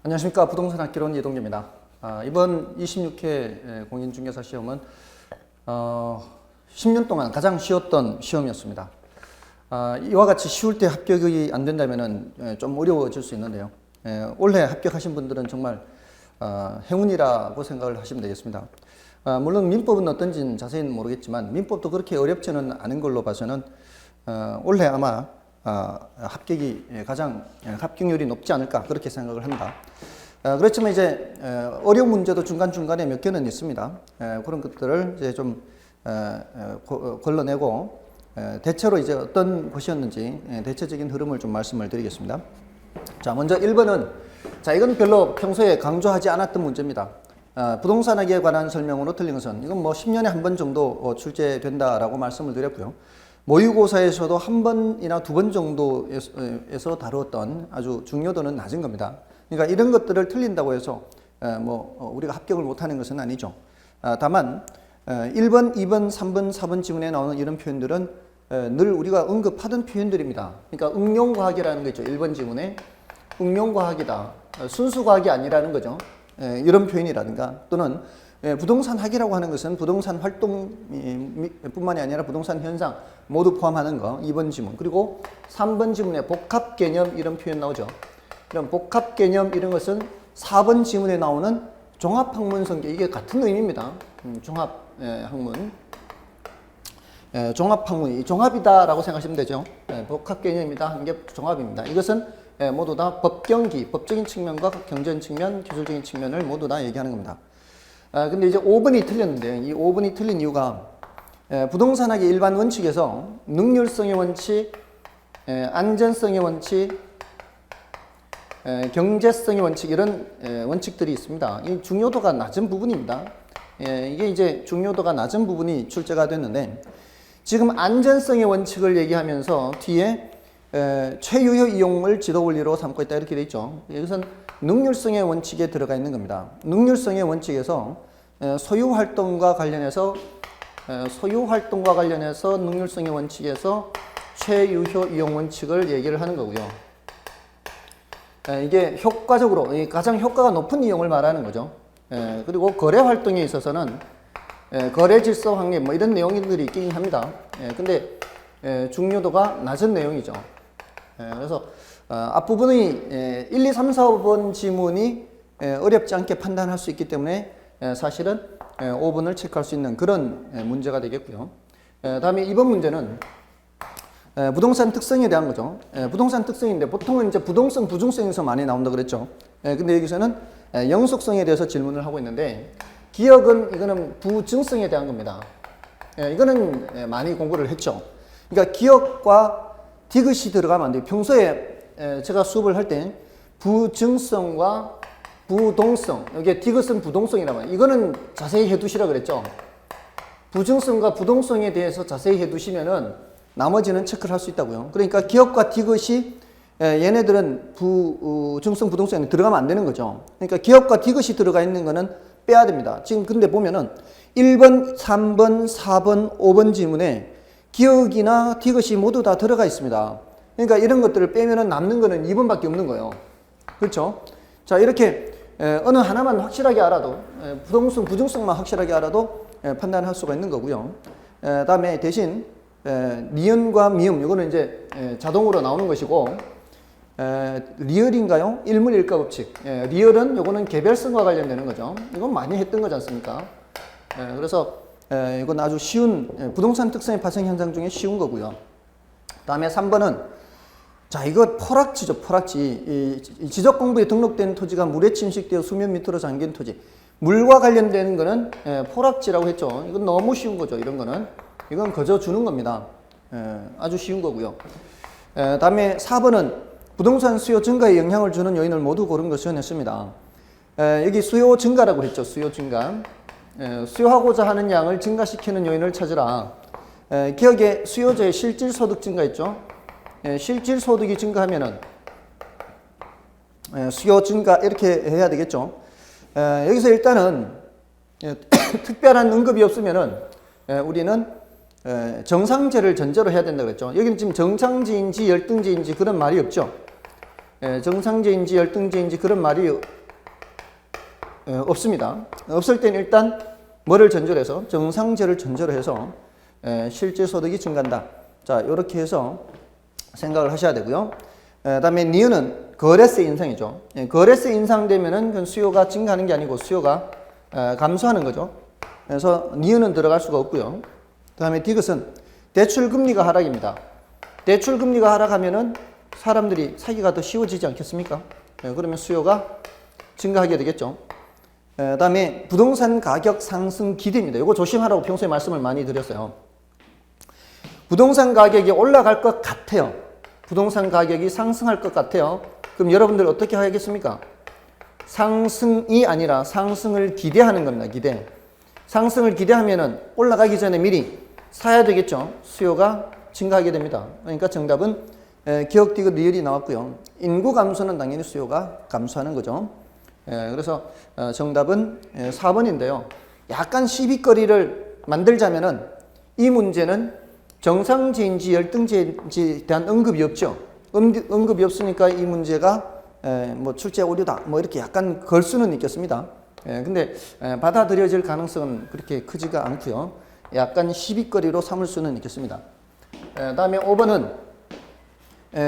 안녕하십니까. 부동산 학개론 이동규입니다. 이번 26회 공인중개사 시험은 10년 동안 가장 쉬웠던 시험이었습니다. 이와 같이 쉬울 때 합격이 안 된다면 좀 어려워질 수 있는데요. 올해 합격하신 분들은 정말 행운이라고 생각을 하시면 되겠습니다. 물론 민법은 어떤지는 자세히는 모르겠지만 민법도 그렇게 어렵지는 않은 걸로 봐서는 올해 아마 합격이 가장 합격률이 높지 않을까 그렇게 생각을 합니다. 그렇지만 이제 어려운 문제도 중간중간에 몇 개는 있습니다. 그런 것들을 이제 좀 걸러내고 대체로 이제 어떤 것이었는지 대체적인 흐름을 좀 말씀을 드리겠습니다. 자, 먼저 1번은 이건 별로 평소에 강조하지 않았던 문제입니다. 부동산학에 관한 설명으로 틀린 것은 이건 뭐 10년에 한 번 정도 출제된다라고 말씀을 드렸고요. 모의고사에서도 한 번이나 두 번 정도에서 다루었던 아주 중요도는 낮은 겁니다. 그러니까 이런 것들을 틀린다고 해서 우리가 합격을 못하는 것은 아니죠. 다만 1번, 2번, 3번, 4번 지문에 나오는 이런 표현들은 늘 우리가 언급하던 표현들입니다. 그러니까 응용과학이라는 거 있죠. 1번 지문에 응용과학이다. 순수과학이 아니라는 거죠. 이런 표현이라든가 또는 부동산 학이라고 하는 것은 부동산 활동뿐만이 아니라 부동산 현상 모두 포함하는 거 2번 지문. 그리고 3번 지문에 복합 개념 이런 표현 나오죠. 그럼 복합 개념 이런 것은 4번 지문에 나오는 종합 학문 성격 이게 같은 의미입니다. 종합 학문. 종합 학문이 종합이다라고 생각하시면 되죠. 복합 개념이다 하는 게 종합입니다. 이것은 모두 다 법경기, 법적인 측면과 경제적인 측면, 기술적인 측면을 모두 다 얘기하는 겁니다. 근데 이제 5번이 틀렸는데 이 5번이 틀린 이유가 부동산학의 일반 원칙에서 능률성의 원칙, 안전성의 원칙, 경제성의 원칙 이런 원칙들이 있습니다. 이 중요도가 낮은 부분입니다. 이게 이제 중요도가 낮은 부분이 출제가 됐는데 지금 안전성의 원칙을 얘기하면서 뒤에 최유효 이용을 지도 원리로 삼고 있다 이렇게 돼 있죠. 이것은 능률성의 원칙에 들어가 있는 겁니다. 능률성의 원칙에서 소유 활동과 관련해서 능률성의 원칙에서 최유효 이용 원칙을 얘기를 하는 거고요. 이게 효과적으로 가장 효과가 높은 이용을 말하는 거죠. 그리고 거래 활동에 있어서는 거래 질서 확립 뭐 이런 내용들이 있긴 합니다. 근데 중요도가 낮은 내용이죠. 그래서 앞부분의 1, 2, 3, 4번 지문이 어렵지 않게 판단할 수 있기 때문에 사실은 5번을 체크할 수 있는 그런 문제가 되겠고요. 다음에 2번 문제는 부동산 특성에 대한 거죠. 부동산 특성인데 보통은 이제 부동성, 부중성에서 많이 나온다 그랬죠. 근데 여기서는 영속성에 대해서 질문을 하고 있는데 이거는 부증성에 대한 겁니다. 이거는 많이 공부를 했죠. 그러니까 기억과 디귿이 들어가면 안 돼요. 평소에 제가 수업을 할 때 부증성과 부동성, 이게 디귿은 부동성이라면 이거는 자세히 해두시라 그랬죠. 부증성과 부동성에 대해서 자세히 해두시면은 나머지는 체크를 할 수 있다고요. 그러니까 기억과 디귿이 얘네들은 부증성, 부동성에 들어가면 안 되는 거죠. 그러니까 기억과 디귿이 들어가 있는 거는 빼야 됩니다. 지금 근데 보면은 1번, 3번, 4번, 5번 지문에 기억이나 디귿이 모두 다 들어가 있습니다. 그러니까 이런 것들을 빼면은 남는 거는 2번밖에 없는 거예요. 그렇죠? 자, 이렇게 어느 하나만 확실하게 알아도 부동성, 부중성만 확실하게 알아도 판단할 수가 있는 거고요. 다음에 대신 니은과 미음 이거는 이제 자동으로 나오는 것이고 리얼인가요? 일문일가 법칙. 리얼은 요거는 개별성과 관련되는 거죠. 이건 많이 했던 거지 않습니까? 그래서 이건 아주 쉬운 부동산 특성의 발생 현상 중에 쉬운 거고요. 다음에 3번은 자, 이거 포락지죠. 포락지. 이 지적 공부에 등록된 토지가 물에 침식되어 수면 밑으로 잠긴 토지. 물과 관련되는 거는 포락지라고 했죠. 이건 너무 쉬운 거죠. 이런 거는. 이건 거저 주는 겁니다. 아주 쉬운 거고요. 다음에 4번은 부동산 수요 증가에 영향을 주는 요인을 모두 고른 것을 했습니다. 여기 수요 증가라고 했죠. 수요 증가. 수요하고자 하는 양을 증가시키는 요인을 찾으라. 기억에 수요자의 실질 소득 증가 있죠. 실질 소득이 증가하면은 수요 증가 이렇게 해야 되겠죠. 여기서 일단은 특별한 언급이 없으면은 우리는 정상제를 전제로 해야 된다고 그랬죠. 여기는 지금 정상제인지 열등제인지 그런 말이 없죠. 정상제인지 열등제인지 그런 말이 없습니다. 없을 때는 일단 뭐를 전제로 해서 정상제를 전제로 해서 실제 소득이 증가한다. 자, 이렇게 해서 생각을 하셔야 되고요. 그다음에 니은은 거래세 인상이죠. 거래세 인상되면은 그 수요가 증가하는 게 아니고 수요가 감소하는 거죠. 그래서 니은은 들어갈 수가 없고요. 그다음에 디귿은 대출 금리가 하락입니다. 대출 금리가 하락하면은 사람들이 사기가 더 쉬워지지 않겠습니까? 그러면 수요가 증가하게 되겠죠. 그다음에 부동산 가격 상승 기대입니다. 이거 조심하라고 평소에 말씀을 많이 드렸어요. 부동산 가격이 올라갈 것 같아요. 부동산 가격이 상승할 것 같아요. 그럼 여러분들 어떻게 하겠습니까? 상승이 아니라 상승을 기대하는 겁니다. 기대. 상승을 기대하면은 올라가기 전에 미리 사야 되겠죠. 수요가 증가하게 됩니다. 그러니까 정답은 기억, 디귿, 리을이 나왔고요. 인구 감소는 당연히 수요가 감소하는 거죠. 그래서 정답은 4번인데요. 약간 시비거리를 만들자면은 이 문제는 정상제인지 열등제인지에 대한 언급이 없죠. 언급이 없으니까 이 문제가 뭐 출제 오류다 뭐 이렇게 약간 걸 수는 있겠습니다. 근데 받아들여질 가능성은 그렇게 크지가 않고요. 약간 시비거리로 삼을 수는 있겠습니다. 다음에 5번은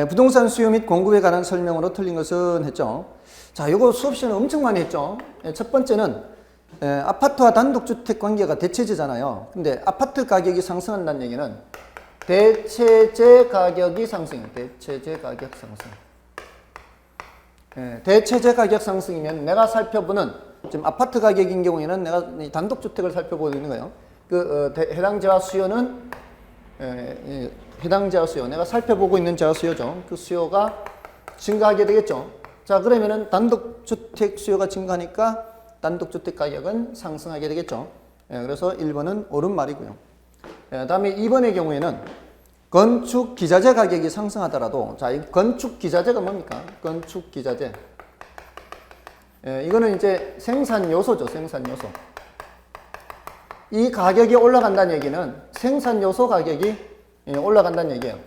부동산 수요 및 공급에 관한 설명으로 틀린 것은 했죠. 자, 요거 수업 시간에 엄청 많이 했죠. 첫 번째는 아파트와 단독주택 관계가 대체제잖아요. 근데 아파트 가격이 상승한다는 얘기는 대체제 가격이 상승이에요. 대체제 가격 상승. 대체제 가격 상승이면 내가 살펴보는 지금 아파트 가격인 경우에는 내가 단독주택을 살펴보는 거예요. 해당자와 수요는 해당자와 수요, 내가 살펴보고 있는 자와 수요죠. 그 수요가 증가하게 되겠죠. 자, 그러면은 단독주택 수요가 증가하니까 단독주택 가격은 상승하게 되겠죠. 그래서 1번은 옳은 말이고요. 다음에 2번의 경우에는 건축 기자재 가격이 상승하더라도, 자, 이 건축 기자재가 뭡니까? 건축 기자재. 이거는 이제 생산 요소죠. 생산 요소. 이 가격이 올라간다는 얘기는 생산 요소 가격이 올라간다는 얘기예요.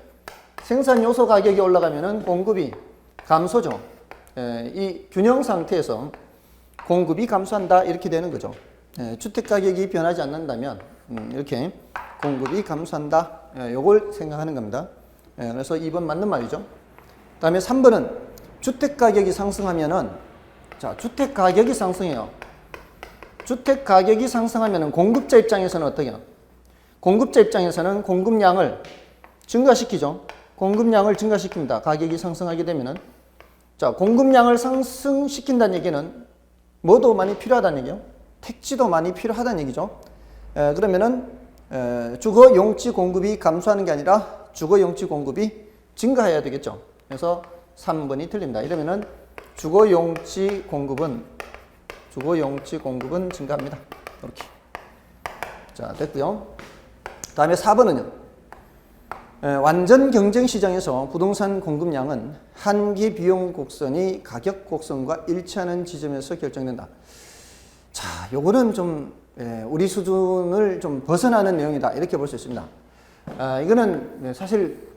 생산 요소 가격이 올라가면은 공급이 감소죠. 이 균형 상태에서 공급이 감소한다 이렇게 되는 거죠. 주택 가격이 변하지 않는다면 이렇게 공급이 감소한다. 요걸 생각하는 겁니다. 그래서 2번 맞는 말이죠. 다음에 3번은 주택 가격이 상승하면은, 자, 주택 가격이 상승해요. 주택 가격이 상승하면은 공급자 입장에서는 어떻게 해요? 공급자 입장에서는 공급량을 증가시키죠. 공급량을 증가시킵니다. 가격이 상승하게 되면은. 자, 공급량을 상승시킨다는 얘기는 뭐도 많이 필요하다는 얘기요. 택지도 많이 필요하다는 얘기죠. 그러면은 주거 용지 공급이 감소하는 게 아니라 주거 용지 공급이 증가해야 되겠죠. 그래서 3번이 틀립니다. 이러면은 주거 용지 공급은 증가합니다. 이렇게. 자, 됐고요. 다음에 4번은요. 완전 경쟁 시장에서 부동산 공급량은 한계 비용 곡선이 가격 곡선과 일치하는 지점에서 결정된다. 자, 요거는 좀 우리 수준을 좀 벗어나는 내용이다 이렇게 볼 수 있습니다. 이거는 사실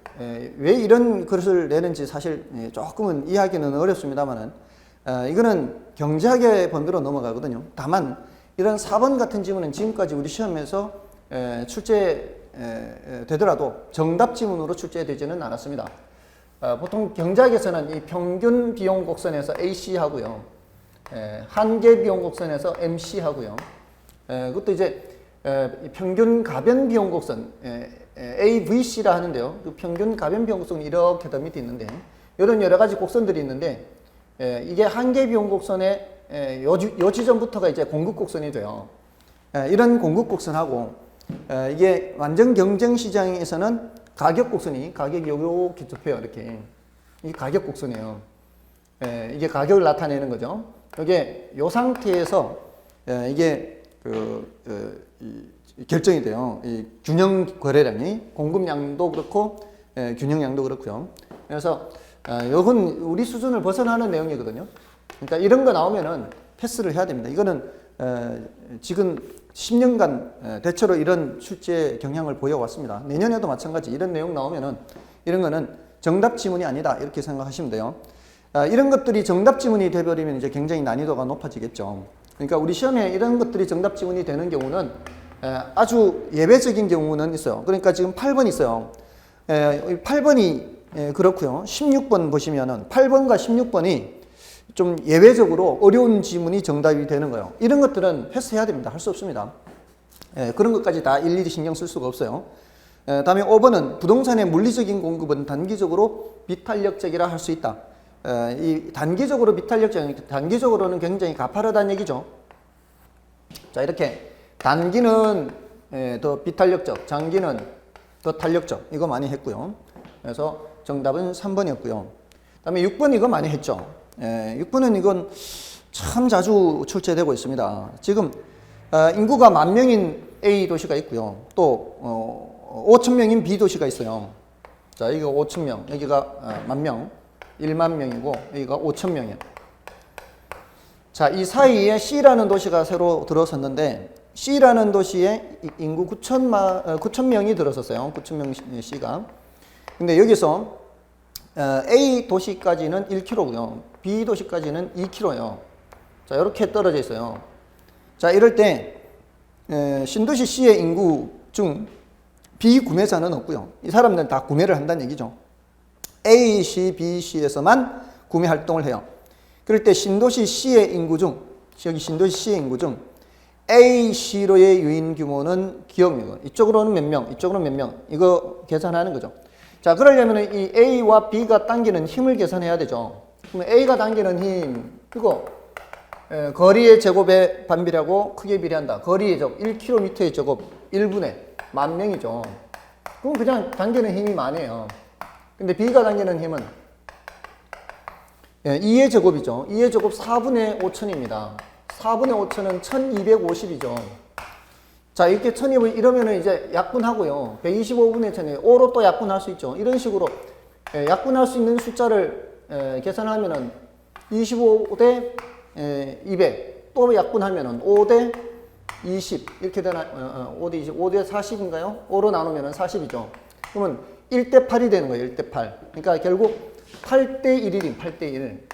왜 이런 글을 내는지 사실 조금은 이해하기는 어렵습니다만은 이거는 경제학의 범위로 넘어가거든요. 다만 이런 4번 같은 지문은 지금까지 우리 시험에서 출제되더라도 정답 지문으로 출제되지는 않았습니다. 보통 경제학에서는 이 평균 비용 곡선에서 AC 하고요. 한계 비용 곡선에서 MC 하고요. 그것도 이제 평균 가변 비용 곡선 AVC라 하는데요. 그 평균 가변 비용 곡선이 이렇게 더 밑에 있는데 이런 여러 가지 곡선들이 있는데 이게 한계 비용 곡선의 요 지점부터가 이제 공급 곡선이 돼요. 이런 공급 곡선하고 이게 완전 경쟁 시장에서는 가격 곡선이 가격이 이렇게 좁혀요. 이렇게 이 가격 곡선이에요. 이게 가격을 나타내는 거죠. 이게 요 상태에서 이게 결정이 돼요. 이 균형 거래량이 공급량도 그렇고 균형량도 그렇고요. 그래서 이건 우리 수준을 벗어나는 내용이거든요. 그러니까 이런 거 나오면은 패스를 해야 됩니다. 이거는 지금 10년간 대체로 이런 출제 경향을 보여왔습니다. 내년에도 마찬가지 이런 내용 나오면은 이런 거는 정답 지문이 아니다 이렇게 생각하시면 돼요. 이런 것들이 정답 지문이 돼버리면 이제 굉장히 난이도가 높아지겠죠. 그러니까 우리 시험에 이런 것들이 정답 지문이 되는 경우는 아주 예외적인 경우는 있어요. 그러니까 지금 8번 있어요. 8번이 그렇고요. 16번 보시면은 8번과 16번이 좀 예외적으로 어려운 지문이 정답이 되는 거예요. 이런 것들은 패스해야 됩니다. 할 수 없습니다. 그런 것까지 다 일일이 신경 쓸 수가 없어요. 다음에 5번은 부동산의 물리적인 공급은 단기적으로 비탄력적이라 할 수 있다. 이 단기적으로 비탄력적, 단기적으로는 굉장히 가파르다는 얘기죠. 자, 이렇게 단기는 더 비탄력적, 장기는 더 탄력적, 이거 많이 했고요. 그래서 정답은 3번이었고요. 다음에 6번 이거 많이 했죠. 6번은 이건 참 자주 출제되고 있습니다. 지금 인구가 10,000명인 A 도시가 있고요. 또 5,000명인 B 도시가 있어요. 자, 여기가 5,000명, 여기가 10,000명, 10,000명이고 여기가 5,000명이에요. 자, 이 사이에 C라는 도시가 새로 들어섰는데 C라는 도시에 인구 9,000명이 들어섰어요. 9,000명 C가. 근데 여기서 A 도시까지는 1km고요. B 도시까지는 2km예요. 자, 이렇게 떨어져 있어요. 자, 이럴 때 신도시 C의 인구 중 B 구매자는 없고요. 이 사람들은 다 구매를 한다는 얘기죠. A, C, B, C에서만 구매 활동을 해요. 그럴 때 신도시 C의 인구 중, 여기 신도시 C의 인구 중 A, C로의 유인 규모는 기억이고 이쪽으로는 몇 명, 이쪽으로는 몇 명, 이거 계산하는 거죠. 자, 그러려면 이 A와 B가 당기는 힘을 계산해야 되죠. 그러면 A가 당기는 힘, 이거 거리의 제곱에 반비례하고 크기에 비례한다. 거리의 제곱, 1km의 제곱 1분의 10,000명이죠. 그럼 그냥 당기는 힘이 많아요. 근데 B가 당기는 힘은 2의 제곱이죠. 2의 제곱 4분의 5천입니다. 4분의 5천은 1250이죠. 자, 이렇게 1250, 이러면은 이제 약분하고요. 125분의 1000에 5로 또 약분할 수 있죠. 이런 식으로 약분할 수 있는 숫자를 계산하면은 25대 200, 또 약분하면은 5대 20, 이렇게 되나, 5대 20, 5대 40인가요? 5로 나누면은 40이죠. 그러면 1대 8이 되는 거예요, 1대 8. 그러니까 결국 8대 1이긴 8대 1.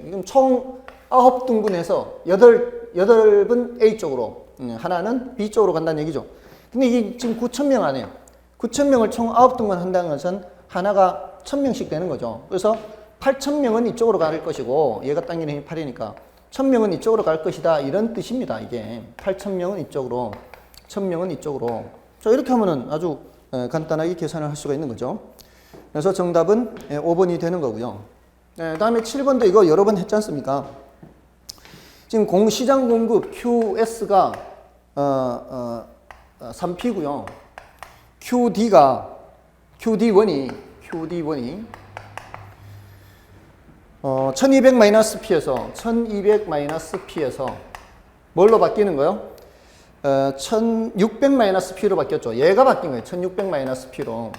그럼 총 9등분해서 8은 A 쪽으로, 하나는 B 쪽으로 간다는 얘기죠. 근데 이게 지금 9,000명 안에요. 9,000명을 총 9등분 한다는 것은 하나가 1,000명씩 되는 거죠. 그래서 8,000명은 이쪽으로 갈 것이고, 얘가 당기는 힘이 8이니까 1,000명은 이쪽으로 갈 것이다. 이런 뜻입니다, 이게. 8,000명은 이쪽으로, 1,000명은 이쪽으로. 자, 이렇게 하면은 아주 간단하게 계산을 할 수가 있는 거죠. 그래서 정답은 5번이 되는 거고요. 다음에 7번도 이거 여러 번 했지 않습니까? 지금 시장 공급 QS가 3P고요. QD1이 1200-P에서 1200-P에서 뭘로 바뀌는 거요? 1600-P로 바뀌었죠. 얘가 바뀐 거예요. 1600-P로.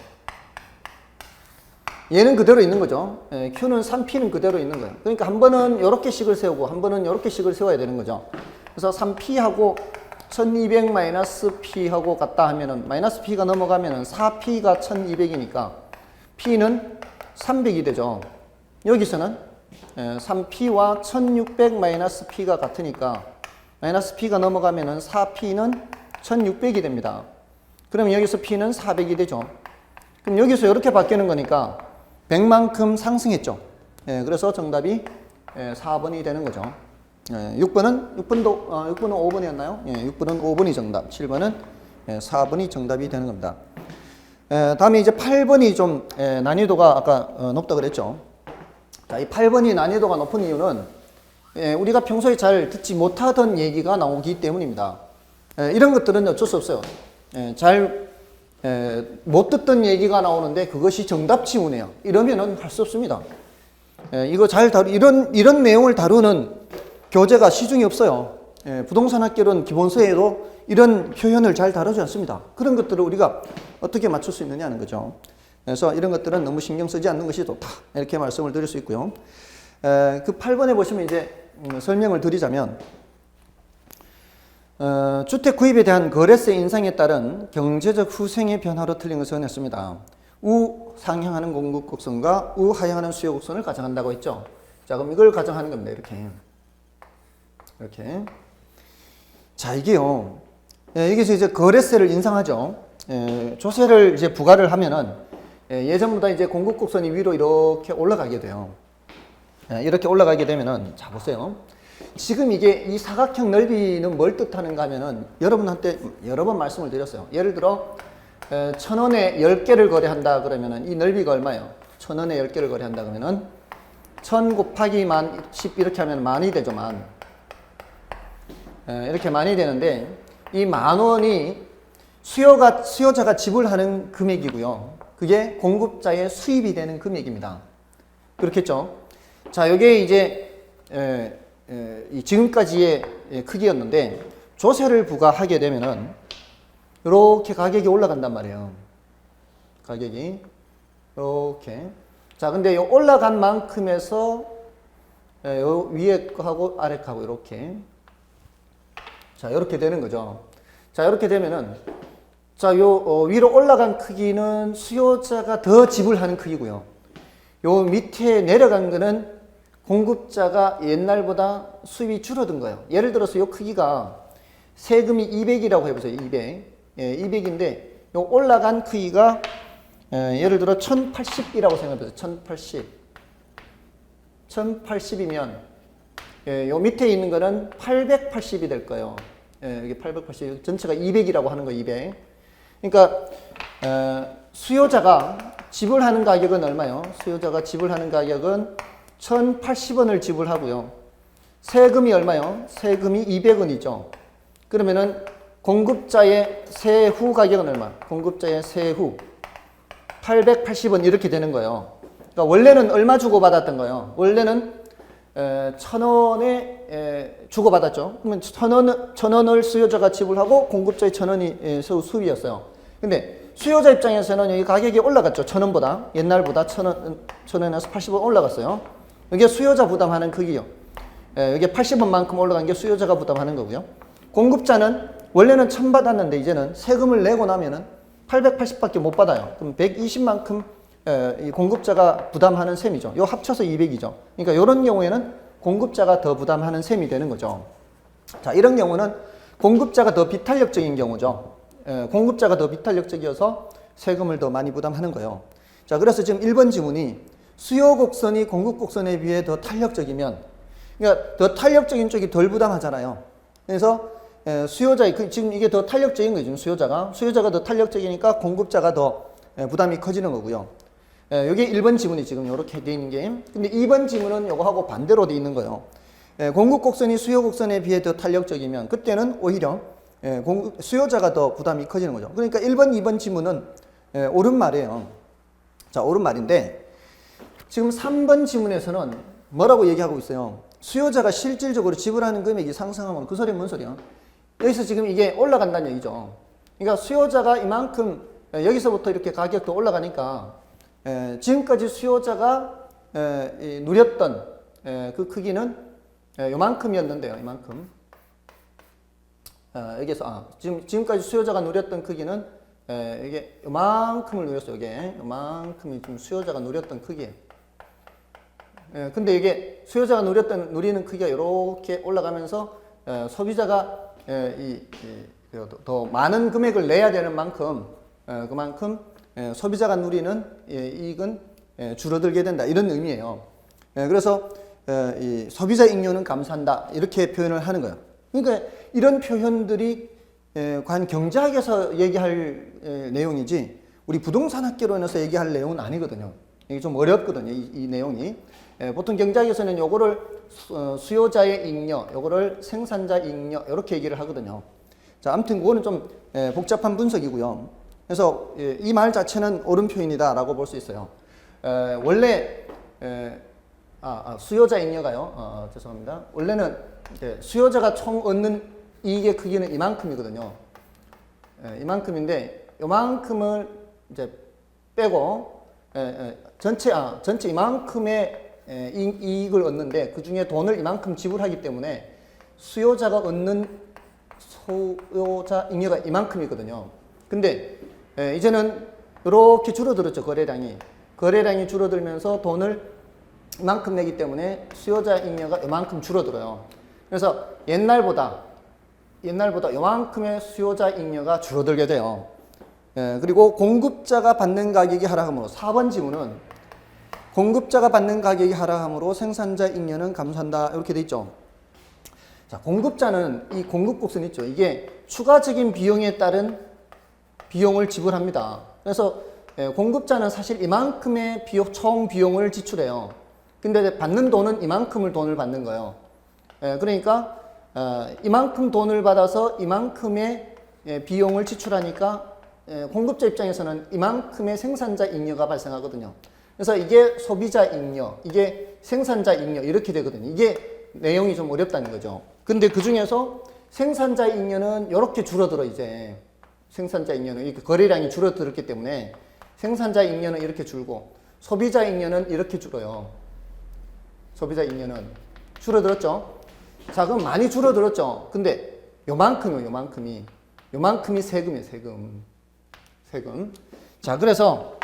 얘는 그대로 있는 거죠. Q는 3P는 그대로 있는 거예요. 그러니까 한 번은 이렇게 식을 세우고 한 번은 이렇게 식을 세워야 되는 거죠. 그래서 3P하고 1200-P하고 같다 하면은 마이너스 P가 넘어가면은 4P가 1200이니까 P는 300이 되죠. 여기서는 3P와 1600-P가 같으니까 마이너스 P가 넘어가면은 4P는 1600이 됩니다. 그럼 여기서 P는 400이 되죠. 그럼 여기서 이렇게 바뀌는 거니까 100만큼 상승했죠. 그래서 정답이 4번이 되는 거죠. 6번도 5번이었나요? 6번은 5번이 정답, 7번은 4번이 정답이 되는 겁니다. 다음에 이제 8번이 좀 난이도가 아까 높다 그랬죠. 자, 이 8번이 난이도가 높은 이유는 우리가 평소에 잘 듣지 못하던 얘기가 나오기 때문입니다. 이런 것들은 어쩔 수 없어요. 잘 못 듣던 얘기가 나오는데 그것이 정답 지문이에요. 이러면은 할 수 없습니다. 이거 이런 내용을 다루는 교재가 시중에 없어요. 부동산 학교는 기본서에도 이런 표현을 잘 다루지 않습니다. 그런 것들을 우리가 어떻게 맞출 수 있느냐는 거죠. 그래서 이런 것들은 너무 신경 쓰지 않는 것이 좋다. 이렇게 말씀을 드릴 수 있고요. 그 8번에 보시면 이제 설명을 드리자면 주택 구입에 대한 거래세 인상에 따른 경제적 후생의 변화로 틀린 것을 냈습니다. 우상향하는 공급 곡선과 우하향하는 수요 곡선을 가정한다고 했죠. 자, 그럼 이걸 가정하는 겁니다. 이렇게. 이렇게. 자, 이게요. 여기서 이제 거래세를 인상하죠. 조세를 이제 부과를 하면은 예전보다 이제 공급곡선이 위로 이렇게 올라가게 돼요. 이렇게 올라가게 되면은, 자, 보세요. 지금 이게 이 사각형 넓이는 뭘 뜻하는가 하면은 여러분한테 여러 번 말씀을 드렸어요. 예를 들어 1,000원에 10개를 거래한다 그러면은 이 넓이가 얼마예요? 1,000원에 10개를 거래한다 그러면은 1,000 곱하기 10 이렇게 하면 만이 되죠. 만. 이렇게 만이 되는데 이 10,000원이 수요자가 지불하는 금액이고요. 그게 공급자의 수입이 되는 금액입니다. 그렇겠죠? 자, 이게 이제 지금까지의 크기였는데 조세를 부과하게 되면은 이렇게 가격이 올라간단 말이에요. 가격이 이렇게. 자, 근데 이 올라간 만큼에서 요 위에 거하고 아래 거하고 이렇게. 자, 이렇게 되는 거죠. 자, 이렇게 되면은 자, 위로 올라간 크기는 수요자가 더 지불하는 크기고요. 요 밑에 내려간 거는 공급자가 옛날보다 수입이 줄어든 거예요. 예를 들어서 요 크기가 세금이 200이라고 해보세요. 200. 200인데 요 올라간 크기가 예를 들어 1080이라고 생각해보세요. 1080. 1080이면 요 밑에 있는 거는 880이 될 거예요. 이게 880. 전체가 200이라고 하는 거 200. 그러니까 수요자가 지불하는 가격은 얼마요? 수요자가 지불하는 가격은 1,080원을 지불하고요. 세금이 얼마요? 세금이 200원이죠. 그러면은 공급자의 세후 가격은 얼마? 공급자의 세후 880원 이렇게 되는 거예요. 그러니까 원래는 얼마 주고 받았던 거예요? 원래는 1,000원에 주고 받았죠. 그러면 1,000원을 수요자가 지불하고 공급자의 1,000원이 수입이었어요. 근데 수요자 입장에서는 여기 가격이 올라갔죠. 1,000원보다. 옛날보다 1,000원에서 80원 올라갔어요. 이게 수요자 부담하는 크기요. 이게 80원만큼 올라간 게 수요자가 부담하는 거고요. 공급자는 원래는 1,000 받았는데 이제는 세금을 내고 나면은 880밖에 못 받아요. 그럼 120만큼 이 공급자가 부담하는 셈이죠. 요 합쳐서 200이죠. 그러니까 이런 경우에는 공급자가 더 부담하는 셈이 되는 거죠. 자, 이런 경우는 공급자가 더 비탄력적인 경우죠. 공급자가 더 비탄력적이어서 세금을 더 많이 부담하는 거예요. 자, 그래서 지금 1번 지문이 수요 곡선이 공급 곡선에 비해 더 탄력적이면, 그러니까 더 탄력적인 쪽이 덜 부담하잖아요. 그래서 지금 이게 더 탄력적인 거죠. 수요자가 더 탄력적이니까 공급자가 더 부담이 커지는 거고요. 이게 1번 지문이 지금 이렇게 돼 있는 게. 근데 2번 지문은 이거하고 반대로 돼 있는 거예요. 공급 곡선이 수요 곡선에 비해 더 탄력적이면 그때는 오히려 수요자가 더 부담이 커지는 거죠. 그러니까 1번, 2번 지문은 옳은 말이에요. 자, 옳은 말인데 지금 3번 지문에서는 뭐라고 얘기하고 있어요? 수요자가 실질적으로 지불하는 금액이 상승하면 그 소리는 뭔 소리야? 여기서 지금 이게 올라간다는 얘기죠. 그러니까 수요자가 이만큼 여기서부터 이렇게 가격도 올라가니까 지금까지 수요자가 누렸던 그 크기는 요만큼이었는데요. 이만큼. 여기서 지금까지 수요자가 누렸던 크기는 이게 요만큼을 누렸어요. 이게 요만큼이 지금 수요자가 누렸던 크기예요. 근데 이게 수요자가 누리는 크기가 이렇게 올라가면서 소비자가 더 많은 금액을 내야 되는 만큼 그만큼 소비자가 누리는 이익은 줄어들게 된다, 이런 의미예요. 그래서 이 소비자 잉여는 감소한다, 이렇게 표현을 하는 거예요. 그러니까 이런 표현들이 과연 경제학에서 얘기할 내용이지 우리 부동산 학개론에서 얘기할 내용은 아니거든요. 이게 좀 어렵거든요, 이 내용이. 보통 경제학에서는 요거를 수요자의 잉여, 요거를 생산자 잉여, 이렇게 얘기를 하거든요. 자, 아무튼 그거는 좀 복잡한 분석이고요. 그래서 이 말 자체는 옳은 표현이다라고 볼 수 있어요. 원래 수요자 잉여가요. 죄송합니다. 원래는 수요자가 총 얻는 이익의 크기는 이만큼이거든요. 이만큼인데 요만큼을 이제 빼고 전체 이만큼의 이익을 얻는데 그 중에 돈을 이만큼 지불하기 때문에 수요자가 얻는 수요자 잉여가 이만큼이거든요. 근데 이제는 이렇게 줄어들었죠. 거래량이 줄어들면서 돈을 이만큼 내기 때문에 수요자 잉여가 이만큼 줄어들어요. 그래서 옛날보다 요만큼의 수요자 잉여가 줄어들게 돼요. 그리고 공급자가 받는 가격이 하락함으로 4번 지문은 공급자가 받는 가격이 하락함으로 생산자 잉여는 감소한다. 이렇게 돼 있죠. 자, 공급자는 이 공급곡선 있죠. 이게 추가적인 비용에 따른 비용을 지불합니다. 그래서 공급자는 사실 이만큼의 총 비용을 지출해요. 근데 받는 돈은 이만큼을 돈을 받는 거예요. 그러니까 이만큼 돈을 받아서 이만큼의 비용을 지출하니까 공급자 입장에서는 이만큼의 생산자 잉여가 발생하거든요. 그래서 이게 소비자 잉여, 이게 생산자 잉여 이렇게 되거든요. 이게 내용이 좀 어렵다는 거죠. 근데 그 중에서 생산자 잉여는 이렇게 줄어들어 이제 생산자 잉여는 이렇게 거래량이 줄어들었기 때문에 생산자 잉여는 이렇게 줄고 소비자 잉여는 이렇게 줄어요. 소비자 잉여는 줄어들었죠. 자, 그럼 많이 줄어들었죠. 근데 요만큼이 세금이에요, 세금. 자, 그래서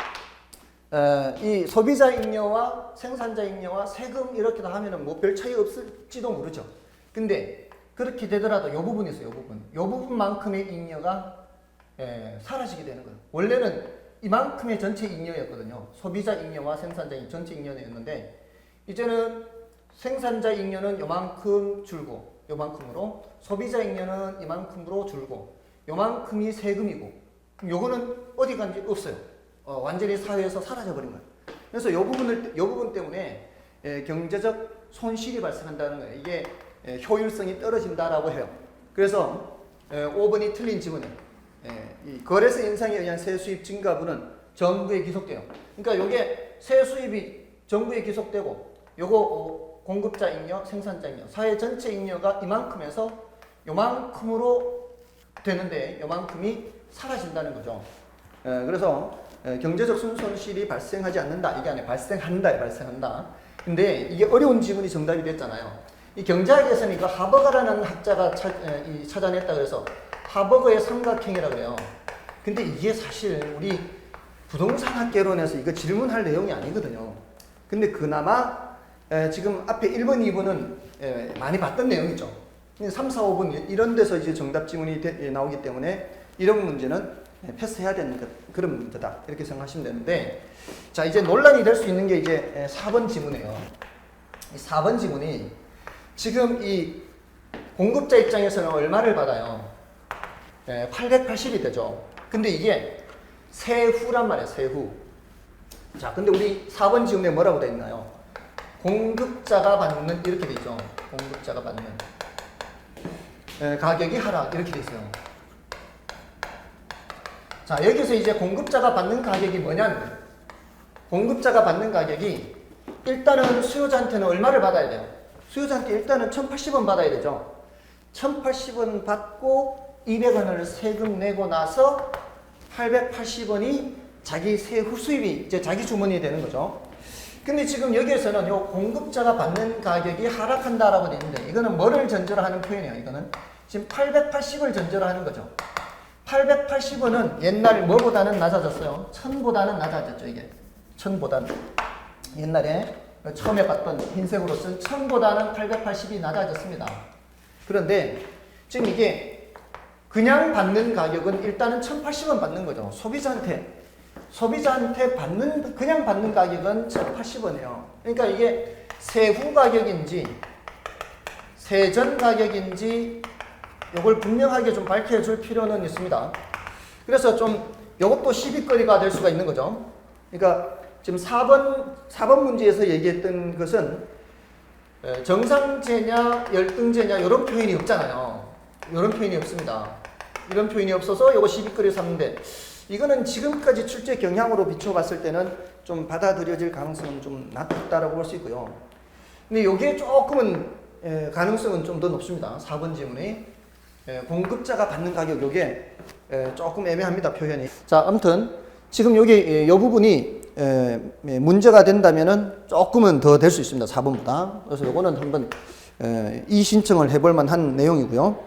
이 소비자 잉여와 생산자 잉여와 세금 이렇게 다 하면은 뭐 별 차이 없을지도 모르죠. 근데 그렇게 되더라도 요 부분이 있어요, 요 부분만큼의 잉여가 사라지게 되는 거예요. 원래는 이만큼의 전체 잉여였거든요. 소비자 잉여와 생산자 잉여 전체 잉여였는데 이제는 생산자 잉여는 요만큼 줄고 요만큼으로 소비자 잉여는 이만큼으로 줄고 요만큼이 세금이고 요거는 어디 간지 없어요. 완전히 사회에서 사라져버린 거예요. 그래서 요 부분 때문에 경제적 손실이 발생한다는 거예요. 이게 효율성이 떨어진다라고 해요. 그래서 5번이 틀린 지문은 이 거래세 인상에 의한 세수입 증가분은 정부에 기속돼요. 그러니까 요게 세수입이 정부에 기속되고 요거 공급자 잉여, 생산자 잉여, 사회 전체 잉여가 이만큼에서 요만큼으로 되는데 요만큼이 사라진다는 거죠. 그래서 경제적 손실이 발생하지 않는다. 이게 아니라 발생한다. 근데 이게 어려운 지문이 정답이 됐잖아요. 이 경제학에서는 이거 하버가라는 학자가 찾아냈다 그래서 하버거의 삼각형이라고 그래요. 근데 이게 사실 우리 부동산학개론에서 이거 질문할 내용이 아니거든요. 근데 그나마 지금 앞에 1번, 2번은 많이 봤던 내용이죠. 3, 4, 5번 이런 데서 이제 정답 지문이 나오기 때문에 이런 문제는 패스해야 되는 그런 문제다. 이렇게 생각하시면 되는데, 자, 이제 논란이 될 수 있는 게 이제 4번 지문이에요. 이 4번 지문이 지금 이 공급자 입장에서는 얼마를 받아요? 880이 되죠. 근데 이게 세후란 말이에요, 세후. 자, 근데 우리 4번 지문에 뭐라고 되어 있나요? 공급자가 받는, 이렇게 돼 있죠. 공급자가 받는. 가격이 하락, 이렇게 돼 있어요. 자, 여기서 이제 공급자가 받는 가격이 뭐냐면, 공급자가 받는 가격이 일단은 수요자한테는 얼마를 받아야 돼요? 수요자한테 일단은 1,080원 받아야 되죠. 1,080원 받고 200원을 세금 내고 나서 880원이 자기 세후 수입이 이제 자기 주머니에 되는 거죠. 근데 지금 여기에서는 요 공급자가 받는 가격이 하락한다라고 되어 있는데 이거는 뭐를 전제로 하는 표현이에요? 이거는 지금 880을 전제로 하는 거죠. 880원은 옛날 뭐보다는 낮아졌어요. 1000보다는 낮아졌죠, 이게. 1000보다는. 옛날에 처음에 봤던 흰색으로 쓴 1000보다는 880이 낮아졌습니다. 그런데 지금 이게 그냥 받는 가격은 일단은 1080원 받는 거죠. 소비자한테 그냥 받는 가격은 1080원이에요. 그러니까 이게 세후 가격인지 세전 가격인지 이걸 분명하게 좀 밝혀줄 필요는 있습니다. 그래서 좀 이것도 시비거리가 될 수가 있는 거죠. 그러니까 지금 4번 문제에서 얘기했던 것은 정상제냐 열등제냐 이런 표현이 없잖아요. 이런 표현이 없습니다. 이런 표현이 없어서 이거 시비거리 삼는데 이거는 지금까지 출제 경향으로 비춰봤을 때는 좀 받아들여질 가능성은 좀 낮다라고 볼 수 있고요. 근데 이게 조금은 가능성은 좀 더 높습니다. 4번 질문이 공급자가 받는 가격 요게 조금 애매합니다, 표현이. 자, 아무튼 지금 여기 요 부분이 문제가 된다면은 조금은 더 될 수 있습니다. 4번보다. 그래서 요거는 한번 이 신청을 해볼 만한 내용이고요.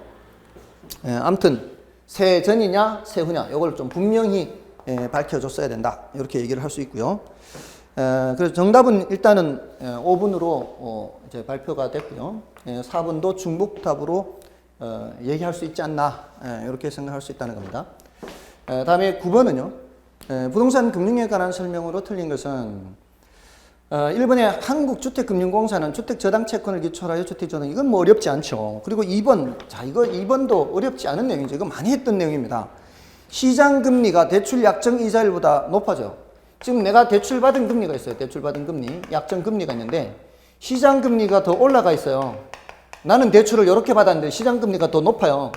아무튼 세전이냐 세후냐 요걸 좀 분명히 밝혀줬어야 된다. 이렇게 얘기를 할 수 있고요. 그래서 정답은 일단은 5번으로 이제 발표가 됐고요. 4번도 중복답으로 얘기할 수 있지 않나 이렇게 생각할 수 있다는 겁니다. 다음에 9번은요. 부동산 금융에 관한 설명으로 틀린 것은 1번에 한국주택금융공사는 주택저당채권을 기초로 하여 주택저당 이건 뭐 어렵지 않죠. 그리고 2번 자 이거 2번도 어렵지 않은 내용이죠. 이거 많이 했던 내용입니다. 시장금리가 대출 약정 이자율보다 높아져. 지금 내가 대출받은 금리가 있어요. 대출받은 금리 약정 금리가 있는데 시장금리가 더 올라가 있어요. 나는 대출을 이렇게 받았는데 시장금리가 더 높아요.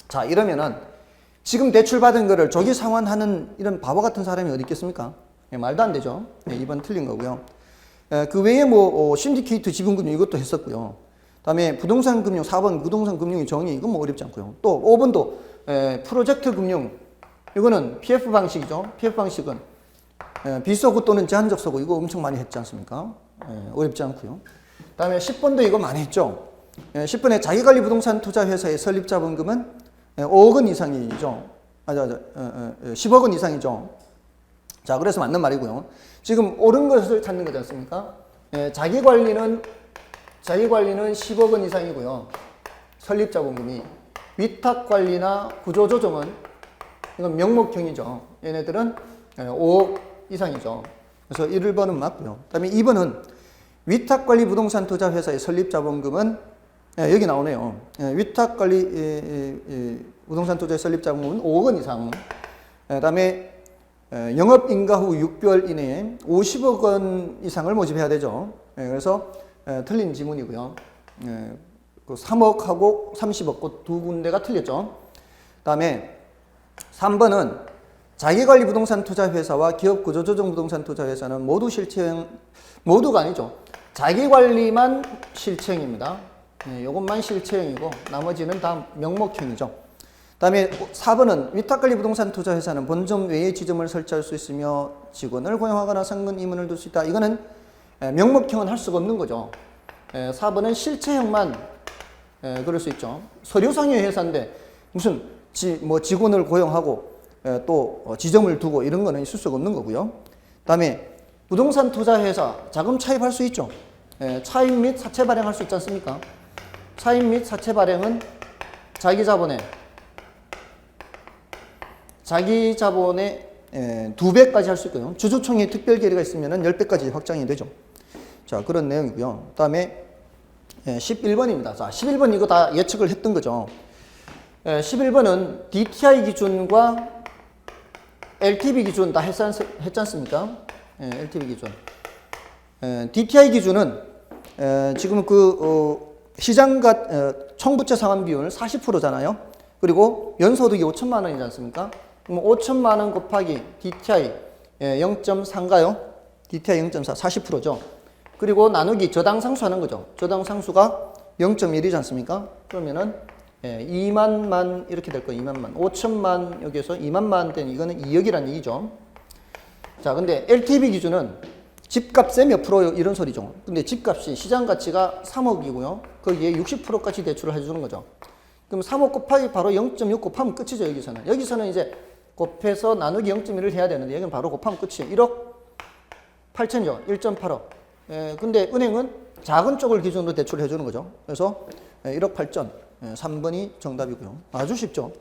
자 이러면은 지금 대출받은 거를 조기 상환하는 이런 바보 같은 사람이 어디 있겠습니까? 말도 안 되죠. 2번 틀린 거고요. 그 외에 뭐 신디케이트 지분금융 이것도 했었고요. 다음에 부동산 금융 4번 부동산 금융의 정의 이건 뭐 어렵지 않고요. 또 5번도 프로젝트 금융 이거는 PF 방식이죠. PF 방식은 비소구 또는 제한적 소구 이거 엄청 많이 했지 않습니까? 어렵지 않고요. 다음에 10번도 이거 많이 했죠. 10번에 자기관리 부동산 투자회사의 설립자본금은 5억 원 이상이죠. 10억 원 이상이죠. 자, 그래서 맞는 말이고요. 지금 옳은 것을 찾는 거지 않습니까? 자기관리는 10억 원 이상이고요. 설립자본금이 위탁관리나 구조조정은 이건 명목형이죠. 얘네들은 5억 이상이죠. 그래서 1번은 맞고요. 그 다음에 2번은 위탁관리 부동산 투자회사의 설립자본금은 여기 나오네요. 위탁관리 부동산 투자의 설립자본금은 5억 원 이상. 그 다음에 영업인가 후 6개월 이내에 50억 원 이상을 모집해야 되죠. 그래서 틀린 지문이고요. 3억하고 30억 두 군데가 틀렸죠. 그 다음에 3번은 자기관리 부동산 투자회사와 기업구조조정 부동산 투자회사는 모두 실체형, 모두가 아니죠. 자기관리만 실체형입니다. 이것만 실체형이고 나머지는 다 명목형이죠. 다음에 4번은 위탁관리 부동산 투자회사는 본점 외에 지점을 설치할 수 있으며 직원을 고용하거나 상근 임원을 둘 수 있다. 이거는 명목형은 할 수가 없는 거죠. 4번은 실체형만 그럴 수 있죠. 서류상의 회사인데 무슨 직원을 고용하고 또 지점을 두고 이런 거는 있을 수가 없는 거고요. 다음에 부동산 투자회사 자금 차입할 수 있죠. 차입 및 사채 발행할 수 있지 않습니까? 차입 및 사채 발행은 자기 자본의 2배까지 할 수 있고요. 주주총회 특별 결의가 있으면 10배까지 확장이 되죠. 자, 그런 내용이고요. 그 다음에 11번입니다. 자, 11번 이거 다 예측을 했던 거죠. 11번은 DTI 기준과 LTV 기준 다 했지 않습니까? LTV 기준. DTI 기준은 지금 시장가 총부채 상환 비율 40%잖아요. 그리고 연소득이 5천만 원이지 않습니까? 그럼 5천만 원 곱하기 DTI 0.4인가요? DTI 0.4, 40%죠. 그리고 나누기 저당 상수하는 거죠. 저당 상수가 0.1이지 않습니까? 그러면은 2만만 이렇게 될 거예요. 2만만. 5천만 여기에서 2만만 된 이거는 2억이라는 얘기죠. 자, 근데 LTV 기준은 집값의 몇 프로요? 이런 소리죠. 근데 집값이 시장 가치가 3억이고요. 거기에 60%까지 대출을 해주는 거죠. 그럼 3억 곱하기 바로 0.6 곱하면 끝이죠. 여기서는. 여기서는 이제 곱해서 나누기 0.1을 해야 되는데 여기는 바로 곱하면 끝이에요. 1억 8천이죠. 1.8억. 근데 은행은 작은 쪽을 기준으로 대출을 해주는 거죠. 그래서 1억 8천. 3번이 정답이고요. 아주 쉽죠.